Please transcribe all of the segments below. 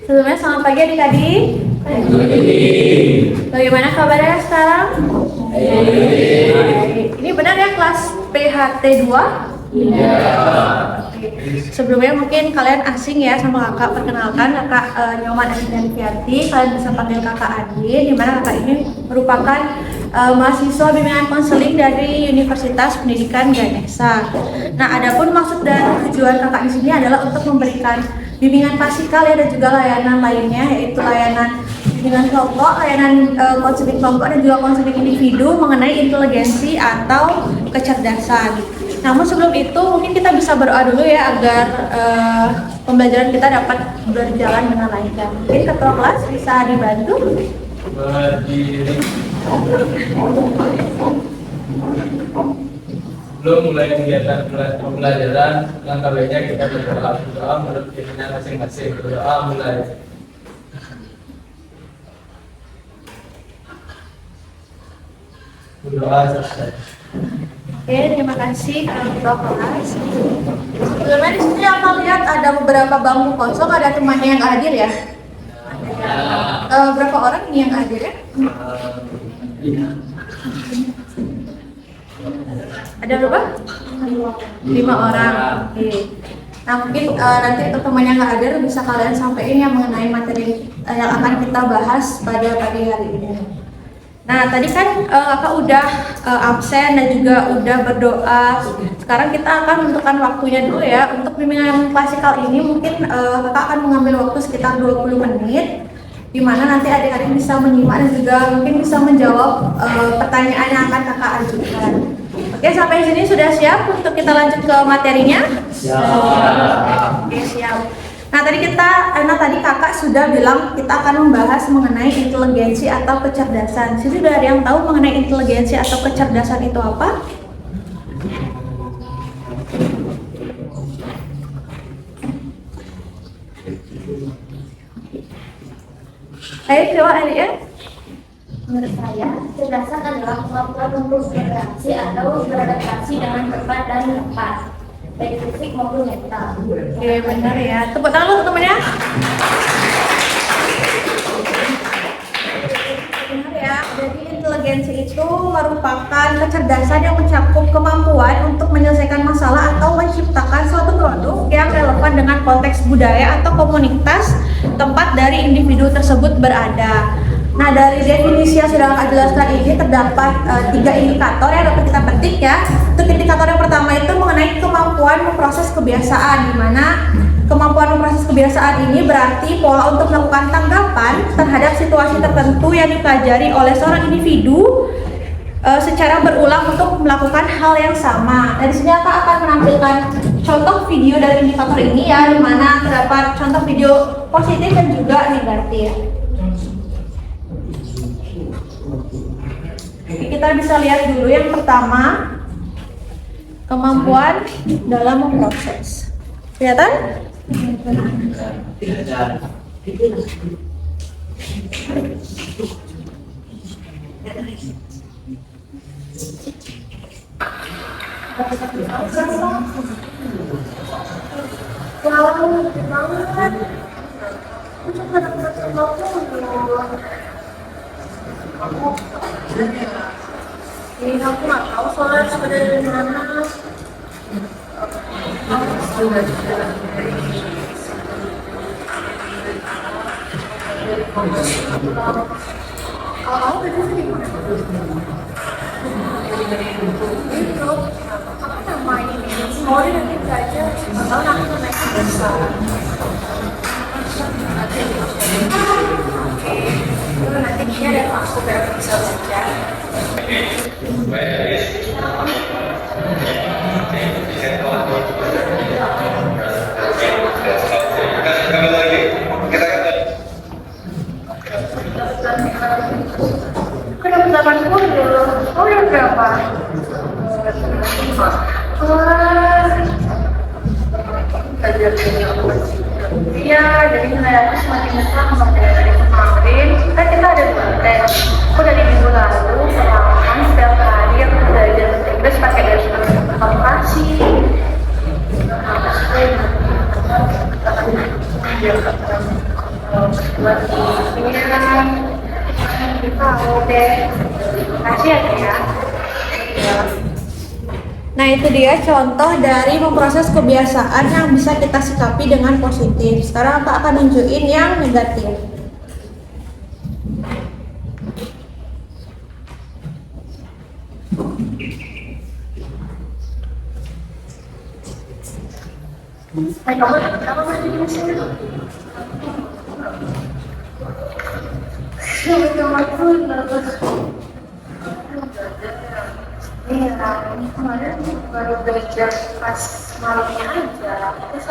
Sebelumnya selamat pagi adik-adik. Bagaimana kabarnya sekarang? Baik. Ini benar ya kelas PHT 2? Iya. Sebelumnya mungkin kalian asing ya sama kakak. Perkenalkan kakak Nyoman Asyidan Fiati. Kalian bisa panggil kakak Adi. Dimana kakak ini merupakan mahasiswa bimbingan konseling dari Universitas Pendidikan Ganesha. Nah, adapun maksud dan tujuan kakak di sini adalah untuk memberikan bimbingan pasikal ya, dan juga layanan lainnya, yaitu layanan bimbingan kelompok, layanan konseling kelompok, dan juga konseling individu mengenai inteligensi atau kecerdasan. Namun sebelum itu mungkin kita bisa berdoa dulu ya agar pembelajaran kita dapat berjalan dengan lancar. Mungkin ketua kelas bisa dibantu. Berdiri. Belum mulai kegiatan pembelajaran, langkah baiknya kita berdoa menurut keinginan masing-masing. Berdoa mulai. Berdoa selesai. Oke, terima kasih ketua kelas. Sebelumnya di sini aku lihat ada beberapa bangku kosong, ada temannya yang hadir ya. Berapa orang ini yang hadir ya? Ada berapa? 5 orang. Oke. Nah, mungkin nanti untuk teman yang nggak hadir bisa kalian sampaikan yang mengenai materi yang akan kita bahas pada pagi hari ini. Nah, tadi kan kakak udah absen dan juga udah berdoa. Sekarang kita akan menentukan waktunya dulu ya. Untuk bimbingan klasikal ini mungkin kakak akan mengambil waktu sekitar 20 menit, di mana nanti adik-adik bisa menyimak dan juga mungkin bisa menjawab pertanyaan yang akan kakak ajukan. Oke, sampai sini sudah siap untuk kita lanjut ke materinya? Siap. Oke, siap. Nah, tadi kakak sudah bilang kita akan membahas mengenai inteligensi atau kecerdasan. Sini sudah ada yang tahu mengenai inteligensi atau kecerdasan itu apa? Ayo coba adik ya. Menurut saya, kecerdasan adalah kemampuan untuk bereaksi atau beradaptasi dengan cepat dan tepat, baik fisik maupun mental. Oke, benar ya. Tepuk tangan untuk temennya. Benar ya. Jadi inteligensi itu merupakan kecerdasan yang mencakup kemampuan untuk menyelesaikan masalah atau menciptakan suatu produk yang relevan dengan konteks budaya atau komunitas tempat dari individu tersebut berada. Nah, dari definisi yang sudah kakak jelaskan ini terdapat 3 indikator yang dapat kita petik ya. Untuk indikator yang pertama itu mengenai kemampuan memproses kebiasaan, di mana kemampuan memproses kebiasaan ini berarti pola untuk melakukan tanggapan terhadap situasi tertentu yang dipelajari oleh seorang individu secara berulang untuk melakukan hal yang sama. Dan di sini kakak akan menampilkan contoh video dari indikator ini ya, di mana terdapat contoh video positif dan juga negatif. Kita bisa lihat dulu yang pertama, kemampuan dalam memproses. Kelihatan? Ini aku nggak tahu soalnya sampai dari mana. Kalau kamu tadi sih gimana? Itu, kamu yang main ini, mau nanti belajar, atau nanti naik besar. Oke, nanti ini ada masuk biar bisa belajar. Kenapa 80? Oh, yang berapa? Iya, jadi nilai aku semakin besar dari kemarin. Kan kita ada 2 tes. Aku dari minggu lalu perlahan setiap hari aku belajar bahasa Inggris pakai dari aplikasi. buat di penyiaran. Tahu deh. Kasih ya. Nah, itu dia contoh dari memproses kebiasaan yang bisa kita sikapi dengan positif. Sekarang Kak akan nunjukin yang negatif. Kamu masih di sini? Iya, ini kemarin baru belajar pas malamnya aja. Terus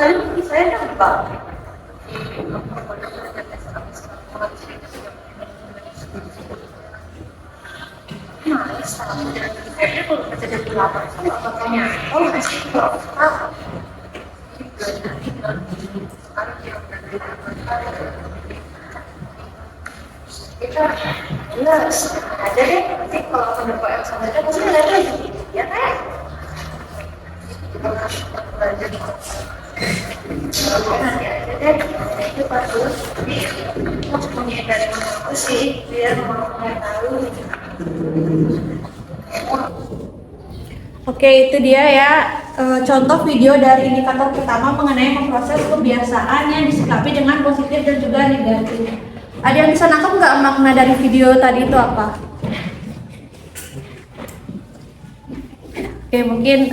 saya dapat. Nah, saya baru baca dari 8 sama bapaknya. Oh, masih belum. Kita jelas aja deh, nanti kalau pendapat yang sama aja pasti ada lagi, ya kan? Nanti aja deh, itu bagus. Mau menghindari aku sih, biar mau tahu. Oke, itu dia ya contoh video dari indikator pertama mengenai memproses kebiasaan yang disikapi dengan positif dan juga negatif. Ada yang bisa nangkep nggak makna dari video tadi itu apa? Oke, mungkin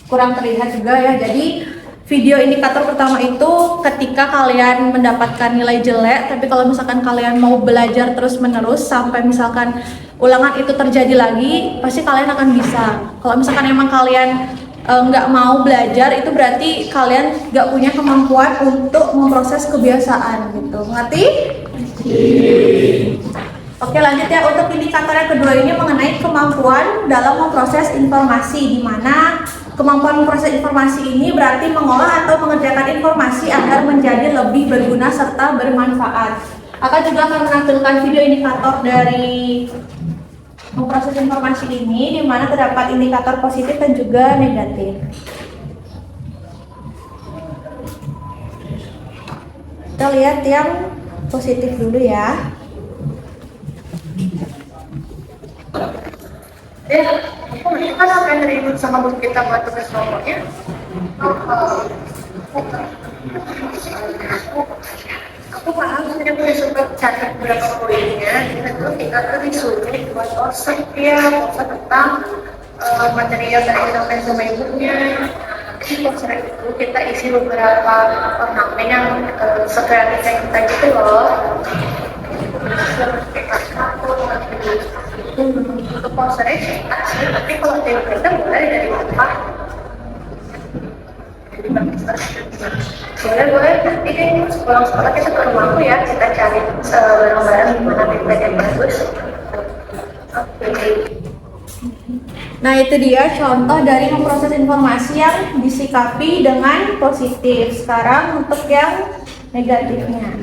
kurang terlihat juga ya. Jadi video indikator pertama itu ketika kalian mendapatkan nilai jelek, tapi kalau misalkan kalian mau belajar terus-menerus sampai misalkan ulangan itu terjadi lagi, pasti kalian akan bisa. Kalau misalkan emang kalian nggak mau belajar, itu berarti kalian nggak punya kemampuan untuk memproses kebiasaan gitu. Ngerti? Oke, lanjut ya. Untuk indikator yang kedua ini mengenai kemampuan dalam memproses informasi, di mana kemampuan memproses informasi ini berarti mengolah atau mengerjakan informasi agar menjadi lebih berguna serta bermanfaat. Akan juga akan menampilkan video indikator dari memproses informasi ini, di mana terdapat indikator positif dan juga negatif. Kita lihat yang positif dulu ya. Aku kan apa yang ribut sama bos kita buat tugas kelompoknya? Aku paham, saya udah sempat cari beberapa poinnya. Kita tuh disuruh buat offset ya, offset tentang material dari dompet sama ibunya. Di offset itu kita isi beberapa ornamen yang sekreatif kita gitu loh. Untuk posternya sih asli, tapi kalau template boleh dari tempat. Boleh nanti deh pulang sekolah kita ke rumahku ya, kita cari barang-barang gimana template yang bagus. Oke. Nah, itu dia contoh dari memproses informasi yang disikapi dengan positif. Sekarang untuk yang negatifnya.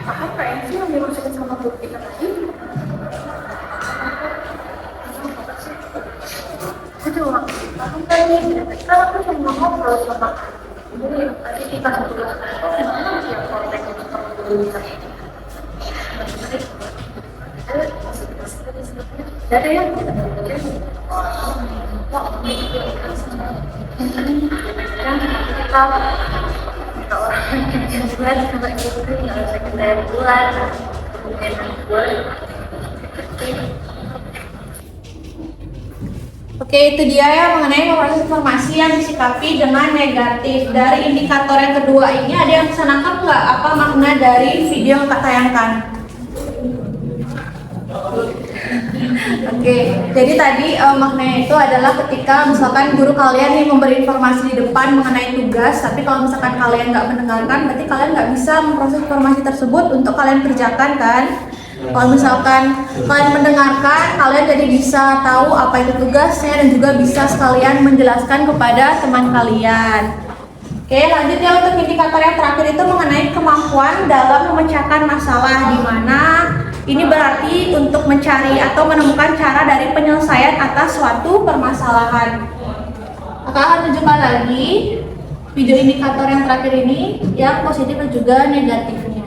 Apa yang sih yang dimasukin sama grup kita tadi? Aku cuma paham tadi, kalau aku cuma ngobrol sama jadi tadi kita satu kelas mana yang konten yang perlu ada yang kita orang yang bulan sama itu nggak usah kita bulan kemudian bulan. Oke, itu dia ya mengenai memproses informasi yang disikapi dengan negatif. Dari indikator yang kedua ini ada yang bisa nangkap nggak apa makna dari video yang Kak tayangkan? Oke, jadi tadi maknanya itu adalah ketika misalkan guru kalian nih memberi informasi di depan mengenai tugas, tapi kalau misalkan kalian nggak mendengarkan, berarti kalian nggak bisa memproses informasi tersebut untuk kalian kerjakan kan? Kalau misalkan kalian mendengarkan, kalian jadi bisa tahu apa itu tugasnya dan juga bisa sekalian menjelaskan kepada teman kalian. Oke, lanjut ya untuk indikator yang terakhir itu mengenai kemampuan dalam memecahkan masalah, di mana ini berarti untuk mencari atau menemukan cara dari penyelesaian atas suatu permasalahan. Kakak akan tunjukkan lagi video indikator yang terakhir ini yang positif dan juga negatifnya.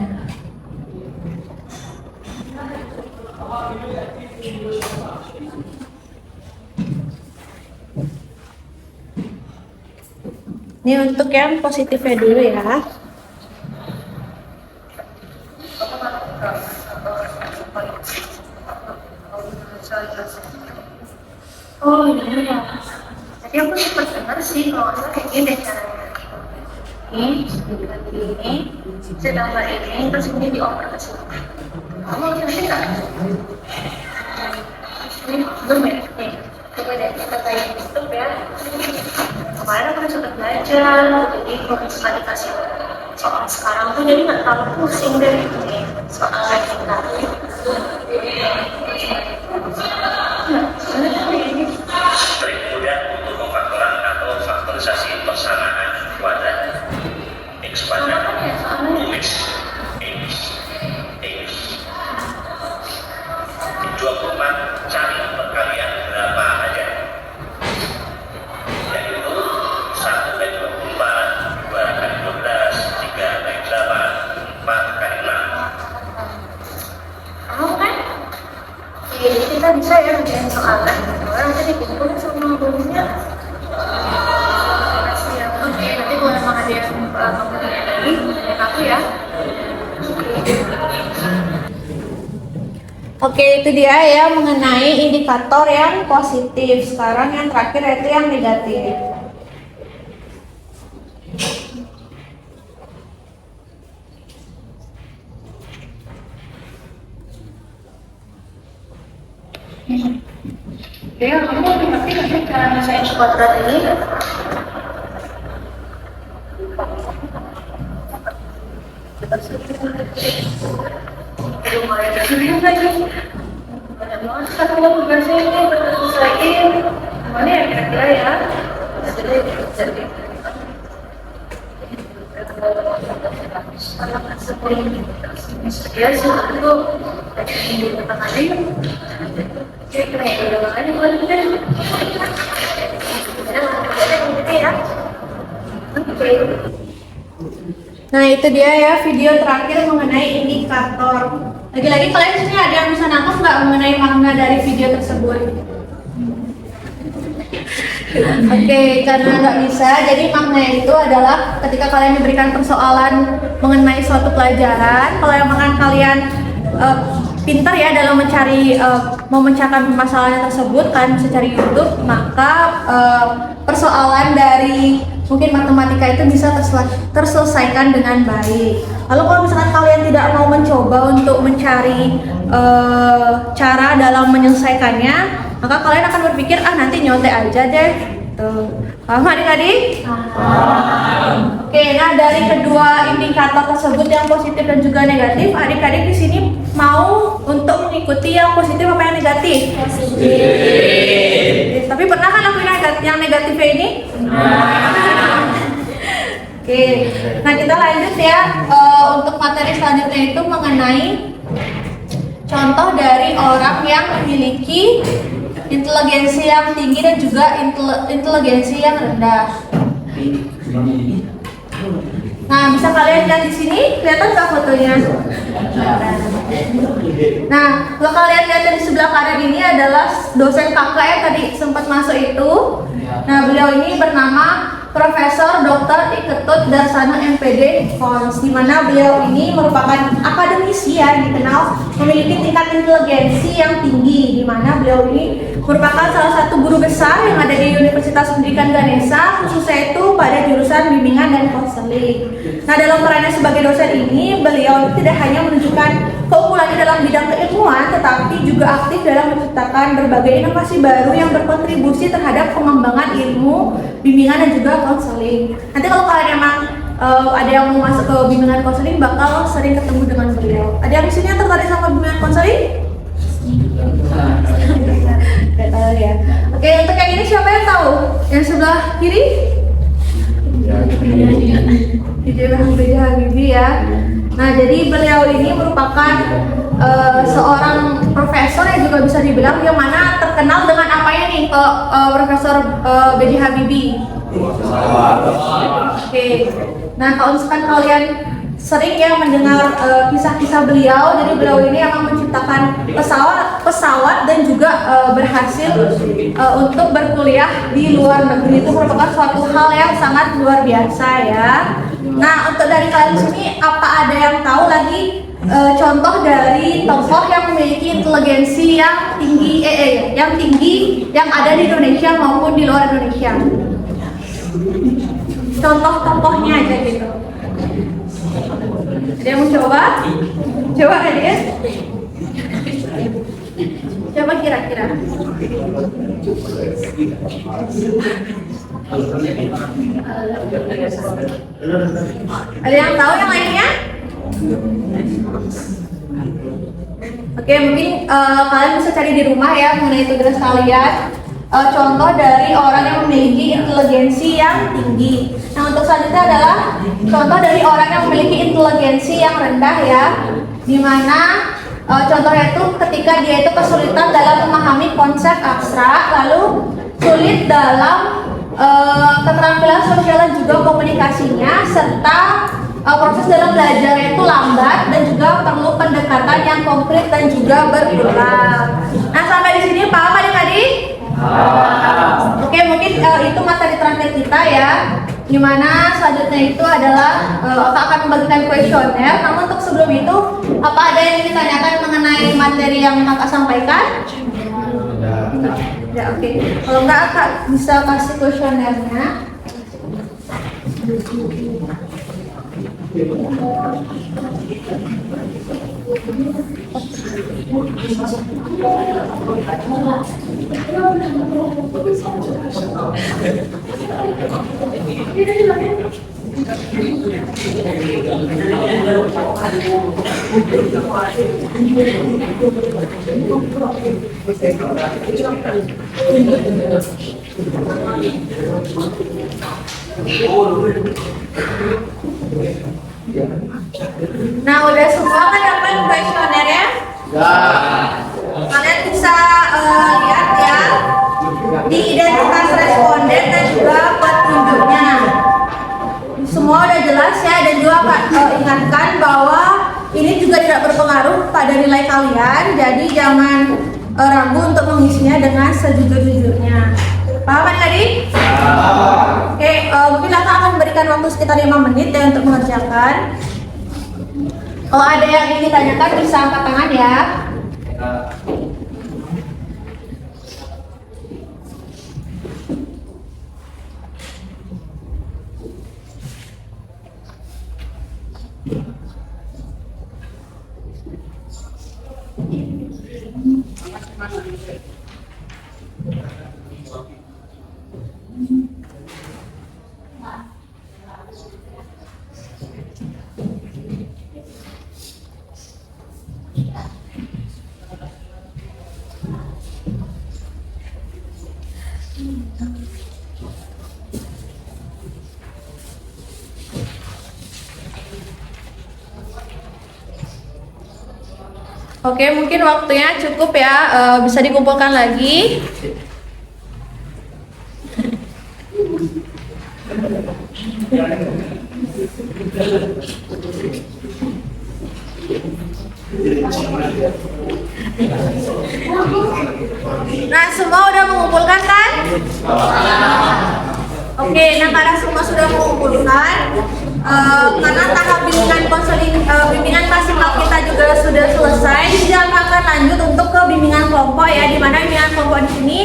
Ini untuk yang positifnya dulu ya. Oh iya ya. Tadi aku sempat dengar sih kalau nggak salah kayak gini deh caranya. Ini, saya tambah ini, terus ini dioper ke sini. Kamu ngerti nggak? Ini belum ya? Nih, coba deh kita kayak YouTube ya. Kemarin aku sempat belajar, jadi kalau misalnya dikasih soal sekarang tuh jadi nggak terlalu pusing deh ini soal kita. Kemudian untuk pemfaktoran atau faktorisasi persamaan kuadrat X kuadrat X coba cari perkalian berapa aja, yaitu 1 kali 24, 2 kali 12, 3 kali 8, 4 kali 6. Tahu kan? Jadi kita bisa ya ngerjain soalnya, nanti dikumpulin sama gurunya. Makasih ya. Oke, nanti kalau emang ada yang mau tanya lagi, tanya aku ya. Oke, itu dia ya mengenai indikator yang positif. Sekarang yang terakhir yaitu yang negatif. Dia kamu ngerti nggak sih cara ngesain kuadrat ini? Lumayan sulit lagi. Banyak banget kan kalau tugasnya ini harus selesaiin. Gimana ya kira-kira ya? Jadi ya sih itu di tengah hari kira-kira ya udah makanya buat kita ya. Oke. Nah, itu dia ya video terakhir mengenai indikator. Lagi-lagi kalian di sini ada yang bisa nangkep nggak mengenai makna dari video tersebut? Oke, karena nggak bisa, jadi maknanya itu adalah ketika kalian diberikan persoalan mengenai suatu pelajaran, kalau emang kalian pintar ya dalam mencari memecahkan permasalahan tersebut, kalian bisa cari YouTube, maka persoalan dari mungkin matematika itu bisa terselesaikan dengan baik. Lalu kalau misalkan kalian tidak mau mencoba untuk mencari cara dalam menyelesaikannya, maka kalian akan berpikir nanti nyontek aja deh. Tuh, paham adik-adik? Oke, nah dari kedua indikator tersebut yang positif dan juga negatif, adik-adik di sini mau untuk mengikuti yang positif apa yang negatif? Positif. Tapi pernah kan lakuin yang negatifnya ini? Oke, nah kita lanjut ya untuk materi selanjutnya itu mengenai contoh dari orang yang memiliki inteligensi yang tinggi dan juga inteligensi yang rendah. Nah, bisa kalian lihat di sini, kelihatan nggak fotonya? Nah, kalau kalian lihat di sebelah kanan ini adalah dosen kakak yang tadi sempat masuk itu. Nah, beliau ini bernama Profesor Dr. Iketut Darsana MPD Fons, di mana beliau ini merupakan akademisi yang dikenal memiliki tingkat inteligensi yang tinggi, di mana beliau ini merupakan salah satu guru besar yang ada di Universitas Pendidikan Ganesha, khususnya itu pada jurusan bimbingan dan konseling. Nah, dalam perannya sebagai dosen ini, beliau tidak hanya menunjukkan keunggulannya dalam bidang keilmuan, tetapi juga aktif dalam menciptakan berbagai inovasi baru yang berkontribusi terhadap pengembangan ilmu, bimbingan dan juga konseling. Nanti kalau kalian emang ada yang mau masuk ke bimbingan konseling, bakal sering ketemu dengan beliau. Ada yang di sini yang tertarik sama bimbingan konseling? Gak tahu ya. Oke, untuk yang ini siapa yang tahu? Yang sebelah kiri? B.J. Habibie ya. Nah, jadi beliau ini merupakan seorang profesor bisa dibilang yang mana terkenal dengan apanya nih Profesor B.J. Habibie? Oke. Nah, kalau misalkan kalian sering ya mendengar kisah-kisah beliau, jadi beliau ini akan menciptakan pesawat dan juga berhasil untuk berkuliah di luar negeri. Itu merupakan suatu hal yang sangat luar biasa ya. Nah, untuk dari kalian di sini, apa ada yang tahu lagi contoh dari tokoh yang memiliki inteligensi yang tinggi, yang ada di Indonesia maupun di luar Indonesia? Contoh tokohnya aja gitu. Ada yang mau coba? Coba ada ya? Coba kira-kira. Ada yang tahu yang lainnya? Oke, mungkin kalian bisa cari di rumah ya mengenai tugas kalian. Contoh dari orang yang memiliki inteligensi yang tinggi. Nah, untuk selanjutnya adalah contoh dari orang yang memiliki inteligensi yang rendah ya, dimana contohnya itu ketika dia itu kesulitan dalam memahami konsep abstrak, lalu sulit dalam keterampilan sosial dan juga komunikasinya, serta proses dalam belajar itu lambat dan juga perlu pendekatan yang konkret dan juga berulang. Nah, sampai di sini paham adik-adik? Oke, mungkin itu materi terakhir kita ya. Dimana selanjutnya itu adalah akan membagikan kuesioner. Namun untuk sebelum itu, apa ada yang ingin ditanyakan mengenai materi yang kakak sampaikan? Ya, oke. Kalau enggak, kakak bisa kasih kuesionernya. Nah, udah semua kan dapat kuesioner ya? Kalian bisa lihat ya di identitas responden dan juga petunjuknya. Semua udah jelas ya, dan juga ingatkan bahwa ini juga tidak berpengaruh pada nilai kalian. Jadi jangan ragu untuk mengisinya dengan sejujur-jujurnya. Paham kan tadi? Oke, mungkin kakak akan memberikan waktu sekitar 5 menit ya untuk mengerjakan. Kalau ada yang ingin ditanyakan bisa angkat tangan ya. Oke, mungkin waktunya cukup ya, bisa dikumpulkan lagi. Nah, semua udah mengumpulkan kan? Oke, nah karena semua sudah mengumpulkan, karena tahap bimbingan konseling, bimbingan maksimal kita juga sudah selesai, jadi akan lanjut untuk ke bimbingan kelompok ya, di mana bimbingan kelompok di sini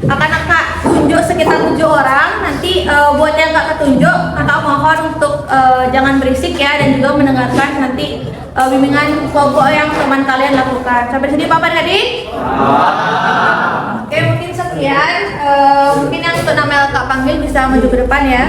akan kakak tunjuk sekitar 7 orang. Nanti buat yang nggak ketunjuk, kakak mohon untuk jangan berisik ya, dan juga mendengarkan nanti bimbingan kelompok yang teman kalian lakukan. Sampai sini Bapak dan Adik? Oke, mungkin sekian. Mungkin yang untuk nama kakak panggil bisa maju ke depan ya.